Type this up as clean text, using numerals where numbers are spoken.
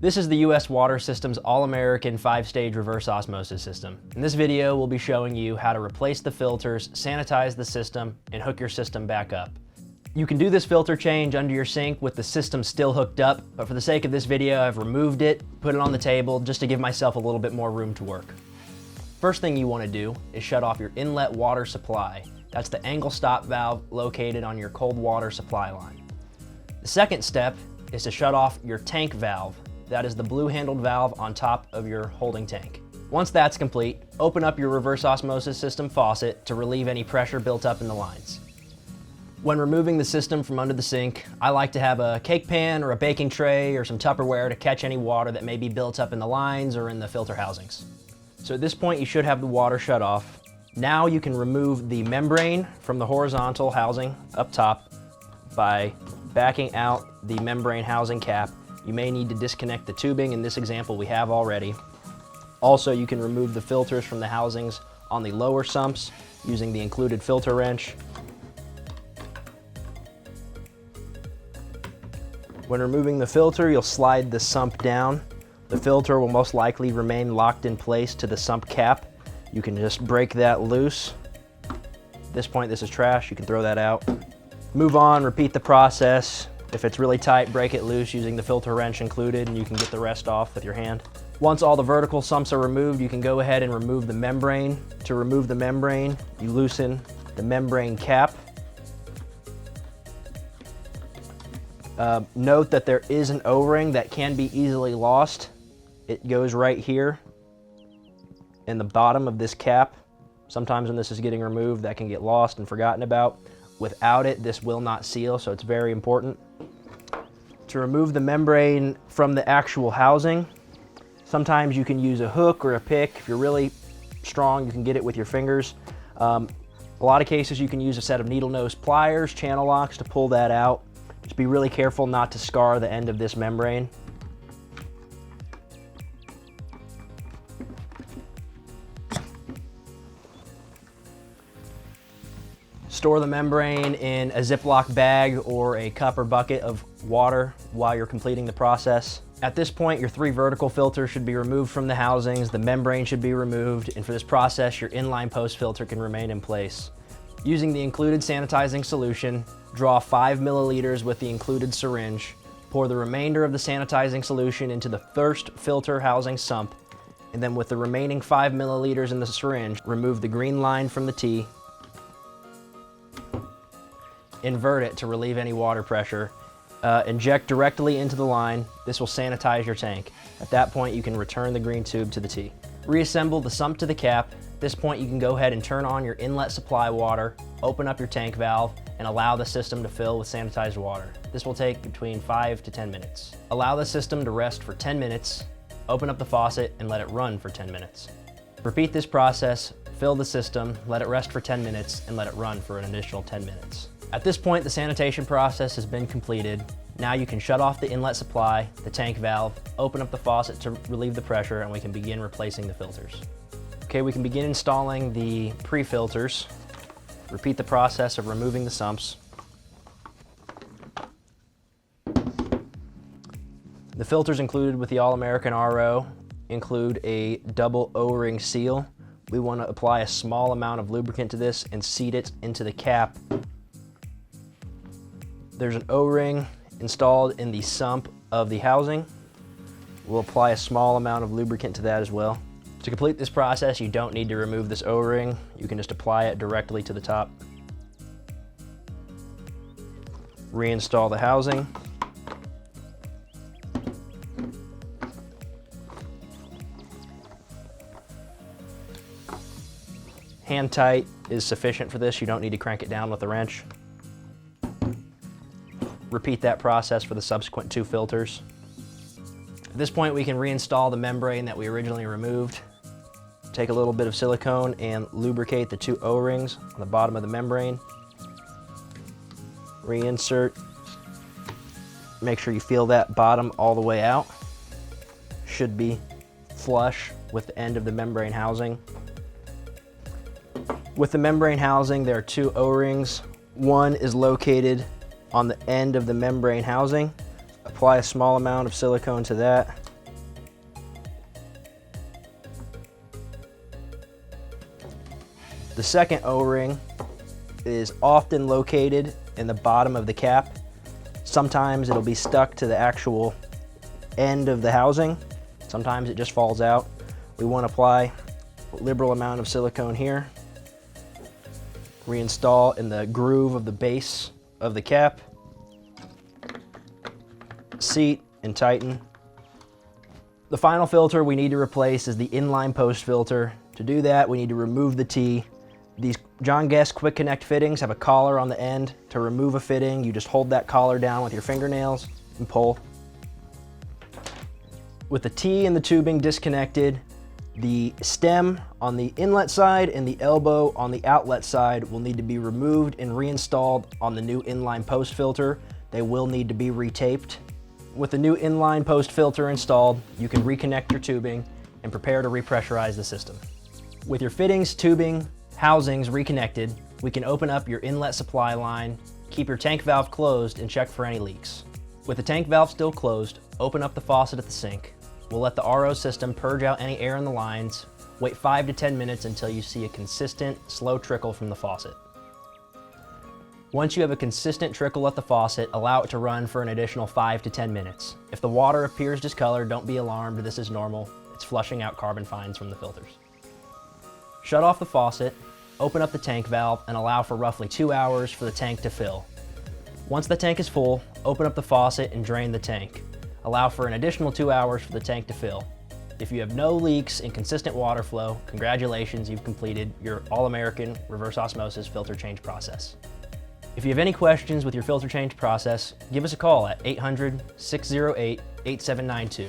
This is the US Water System's all-American 5-stage reverse osmosis system. In this video, we'll be showing you how to replace the filters, sanitize the system, and hook your system back up. You can do this filter change under your sink with the system still hooked up, but for the sake of this video, I've removed it, put it on the table, just to give myself a little bit more room to work. First thing you want to do is shut off your inlet water supply. That's the angle stop valve located on your cold water supply line. The second step is to shut off your tank valve. That is the blue handled valve on top of your holding tank. Once that's complete, open up your reverse osmosis system faucet to relieve any pressure built up in the lines. When removing the system from under the sink, I like to have a cake pan or a baking tray or some Tupperware to catch any water that may be built up in the lines or in the filter housings. So at this point, you should have the water shut off. Now you can remove the membrane from the horizontal housing up top by backing out the membrane housing cap. You may need to disconnect the tubing. In this example, we have already. Also, you can remove the filters from the housings on the lower sumps using the included filter wrench. When removing the filter, you'll slide the sump down. The filter will most likely remain locked in place to the sump cap. You can just break that loose. At this point, this is trash. You can throw that out. Move on, repeat the process. If it's really tight, break it loose using the filter wrench included, and you can get the rest off with your hand. Once all the vertical sumps are removed, you can go ahead and remove the membrane. To remove the membrane, you loosen the membrane cap. Note that there is an O-ring that can be easily lost. It goes right here in the bottom of this cap. Sometimes when this is getting removed, that can get lost and forgotten about. Without it, this will not seal, so it's very important. To remove the membrane from the actual housing, sometimes you can use a hook or a pick. If you're really strong, you can get it with your fingers. A lot of cases, you can use a set of needle nose pliers, channel locks to pull that out. Just be really careful not to scar the end of this membrane. Store the membrane in a Ziploc bag or a cup or bucket of water while you're completing the process. At this point, your 3 vertical filters should be removed from the housings, the membrane should be removed, and for this process, your inline post filter can remain in place. Using the included sanitizing solution, draw 5 milliliters with the included syringe, pour the remainder of the sanitizing solution into the first filter housing sump, and then with the remaining 5 milliliters in the syringe, remove the green line from the T, invert it to relieve any water pressure, inject directly into the line. This will sanitize your tank. At that point, you can return the green tube to the T. Reassemble the sump to the cap. At this point, you can go ahead and turn on your inlet supply water, open up your tank valve, and allow the system to fill with sanitized water. This will take between 5 to 10 minutes. Allow the system to rest for 10 minutes, open up the faucet, and let it run for 10 minutes. Repeat this process, fill the system, let it rest for 10 minutes, and let it run for an additional 10 minutes. At this point, the sanitation process has been completed. Now you can shut off the inlet supply, the tank valve, open up the faucet to relieve the pressure, and we can begin replacing the filters. Okay, we can begin installing the pre-filters. Repeat the process of removing the sumps. The filters included with the All-American RO include a double O-ring seal. We want to apply a small amount of lubricant to this and seat it into the cap. There's an O-ring installed in the sump of the housing. We'll apply a small amount of lubricant to that as well. To complete this process, you don't need to remove this O-ring. You can just apply it directly to the top. Reinstall the housing. Hand tight is sufficient for this. You don't need to crank it down with a wrench. Repeat that process for the subsequent 2 filters. At this point, we can reinstall the membrane that we originally removed. Take a little bit of silicone and lubricate the 2 O-rings on the bottom of the membrane. Reinsert. Make sure you feel that bottom all the way out. Should be flush with the end of the membrane housing. With the membrane housing, there are 2 O-rings. One is located on the end of the membrane housing. Apply a small amount of silicone to that. The second O-ring is often located in the bottom of the cap. Sometimes it'll be stuck to the actual end of the housing. Sometimes it just falls out. We want to apply a liberal amount of silicone here. Reinstall in the groove of the base of the cap. Seat and tighten. The final filter we need to replace is the inline post filter. To do that, we need to remove the T. These John Guest Quick Connect fittings have a collar on the end. To remove a fitting, you just hold that collar down with your fingernails and pull. With the T and the tubing disconnected, the stem on the inlet side and the elbow on the outlet side will need to be removed and reinstalled on the new inline post filter. They will need to be retaped. With the new inline post filter installed, you can reconnect your tubing and prepare to repressurize the system. With your fittings, tubing, housings reconnected, we can open up your inlet supply line, keep your tank valve closed, and check for any leaks. With the tank valve still closed, open up the faucet at the sink. We'll let the RO system purge out any air in the lines. Wait 5 to 10 minutes until you see a consistent, slow trickle from the faucet. Once you have a consistent trickle at the faucet, allow it to run for an additional 5 to 10 minutes. If the water appears discolored, don't be alarmed, this is normal. It's flushing out carbon fines from the filters. Shut off the faucet, open up the tank valve, and allow for roughly 2 hours for the tank to fill. Once the tank is full, open up the faucet and drain the tank. Allow for an additional 2 hours for the tank to fill. If you have no leaks and consistent water flow, congratulations, you've completed your all-American reverse osmosis filter change process. If you have any questions with your filter change process, give us a call at 800-608-8792.